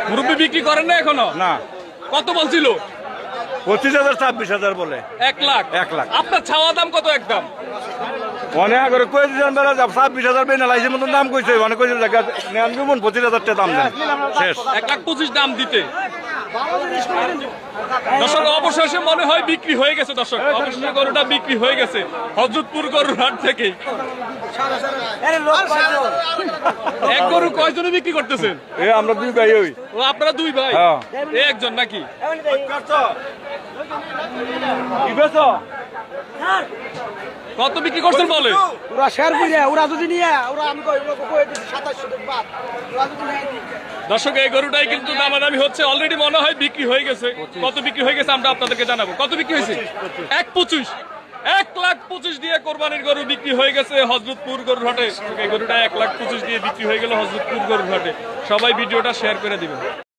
মুরব্বী বিক্রি করেন না এখনো? না। কত বলছিল? 25,000 26,000 বলে। 1 লাখ। 1 লাখ। আপনার ছাওয়া দাম কত একদম? অনেক করে কয়ে দিয়েছেন বেলা 26,000 বেনা লাইছে মতন দাম কইছে, অনেক কইছে 25,000 টাকা দাম দেন শেষ। 1,25,000 দাম দিতে দর্শক অবশেষে মনে হয় বিক্রি হয়ে গেছে। দর্শক অবশেষে গরুটা বিক্রি হয়ে গেছে হযরতপুর গরুর হাট থেকে। এক গরু কয়জনে বিক্রি করতেছেন? আমরা দুই ভাই। ওই ও আপনারা দুই ভাই? হ্যাঁ। একজন নাকি? কত বিক্রি করছেন বলে? ওরা শেয়ার করে ওরা যদি নিয়ে ওরা আমি কই 2700 বাদ ওরা যদি নিয়ে দর্শক এই গরুটাই কিন্তু দামাদামি হচ্ছে, অলরেডি মনে হয় বিক্রি হয়ে গেছে। কত বিক্রি হয়ে গেছে আমরা আপনাদেরকে জানাবো। কত বিক্রি হয়েছে? 1,25,000। 1,25,000 দিয়ে কোরবানির গরু বিক্রি হয়ে গেছে হযরতপুর গরুর হাটে। এই গরুটা 1,25,000 দিয়ে বিক্রি হয়ে গেল হযরতপুর গরুর হাটে। সবাই ভিডিওটা শেয়ার করে দিবেন।